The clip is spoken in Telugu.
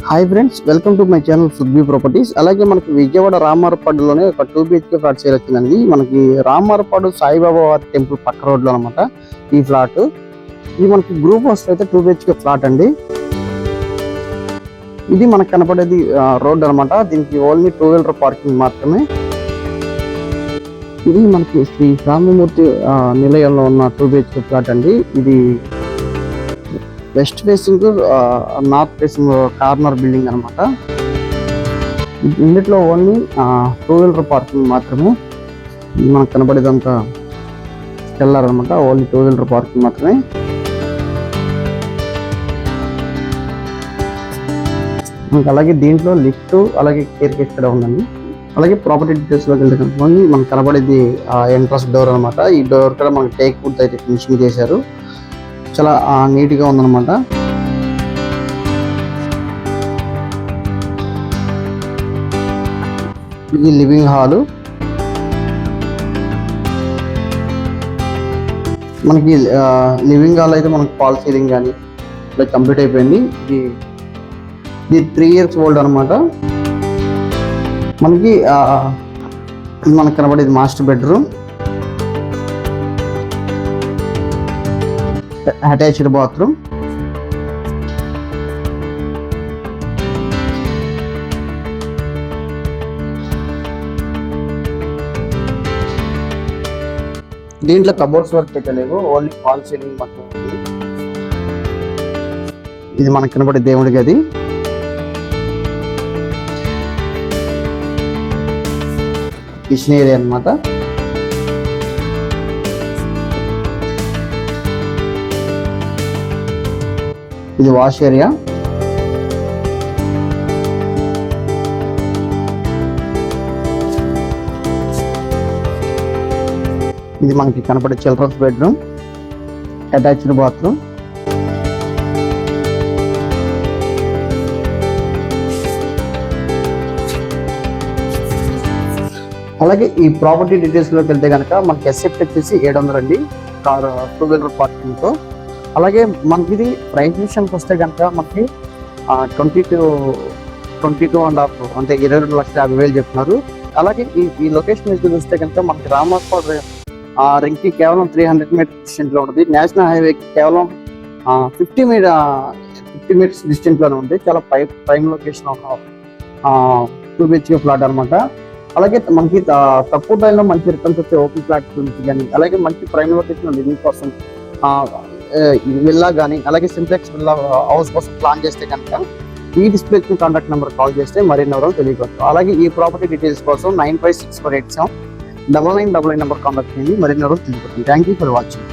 Hi friends, welcome to my channel Subbi properties. అలాగే మనకి విజయవాడ రామారపాడులోనే ఒక 2 BHK ఫ్లాట్ సేల్ వచ్చిందండి. మనకి రామారపాడు సాయిబాబా టెంపుల్ పక్క రోడ్లో అనమాట ఈ ఫ్లాట్. ఇది మనకి గ్రూప్ హౌస్ అయితే 2 BHK ఫ్లాట్ అండి. ఇది మనకు కనపడేది రోడ్ అనమాట. దీనికి ఓన్లీ 2 వీలర్ పార్కింగ్ మాత్రమే. ఇది మనకి శ్రీ స్వామిమూర్తి నిలయంలో ఉన్న 2 BHK ఫ్లాట్ అండి. ఇది west facing north facing corner building అనమాట. ఇందులో ఓన్లీ 2 వీలర్ పార్కింగ్ మాత్రమే. మనకు కనబడేదంతా స్టెల్లర్ అనమాట. ఓన్లీ 2 వీలర్ పార్కింగ్ మాత్రమే. మనకి అలాగే దీంట్లో లిఫ్ట్ అలాగే కేర్ కేస్ కూడా ఉందండి. అలాగే ప్రాపర్టీ డీటెయిల్స్ లోకి వెళ్తే మనకు కనబడేది ఎంట్రన్స్ డోర్ అనమాట. ఈ డోర్ కూడా మనకి టేక్ వుడ్ అయితే ఫినిషింగ్ చేశారు. చాలా నీట్ గా ఉందన్నమాట. ఇది లివింగ్ హాల్. మనకి లివింగ్ హాల్ అయితే మనకి ఫాల్ సీలింగ్ కానీ ఇలా కంప్లీట్ అయిపోయింది. ఇది 3 years ఓల్డ్ అనమాట. మనకి ఇది మనకు కనబడేది మాస్టర్ బెడ్రూమ్, అటాచ్డ్ బాత్రూమ్. దీంట్లో కబోర్డ్స్ వర్క్ అయితే లేవు, ఓన్లీ ఫాల్ సీలింగ్ మాత్రం. ఇది మనకు కనబడే దేవుడి గది. కిచెన్ ఏరియా అన్నమాట. ఇది వాష్ ఏరియా. ఇది మనకి కనపడే చిల్డ్రన్స్ బెడ్రూమ్, అటాచ్డ్ బాత్రూమ్. అలాగే ఈ ప్రాపర్టీ డీటెయిల్స్ లోకి వెళ్తే కనుక మనకి ఎస్ఎఫ్టీ వచ్చేసి 700 అండి, కార్ 2 వీలర్ పార్కింగ్ తో. అలాగే మనకి ఇది ప్రైస్ విషయానికి వస్తే కనుక మనకి 22.5 అంటే 22,50,000 చెప్తున్నారు. అలాగే ఈ లొకేషన్ నుంచి చూస్తే కనుక మనకి రామారపాడు రింగ్కి కేవలం 300 మీటర్స్ డిస్టెంట్ లో ఉంటుంది. నేషనల్ హైవేకి కేవలం 50 మీటర్స్ డిస్టెంట్ లోనే ఉంది. చాలా ప్రైమ్ లొకేషన్ ఒక 2 BHK ఫ్లాట్ అనమాట. అలాగే మనకి తక్కువ టైంలో మంచి రిటర్న్స్ వచ్చే ఓపెన్ ఫ్లాట్ గురించి కానీ, అలాగే మంచి ప్రైమ్ లొకేషన్ లివింగ్ కోసం విల్లా కానీ, అలాగే సింప్లెక్స్ విల్లా హౌస్ కోసం ప్లాన్ చేస్తే కనుక ఈ డిస్ప్లే కాంటాక్ట్ నెంబర్ కాల్ చేస్తే మరిన్ని వివరాలు తెలియవచ్చు. అలాగే ఈ ప్రాపర్టీ డీటెయిల్స్ కోసం 956487 9999 నెంబర్ కాంటాక్ట్ చేయండి. మరిన్ని వివరాలు తెలియవచ్చు. Thank you for watching.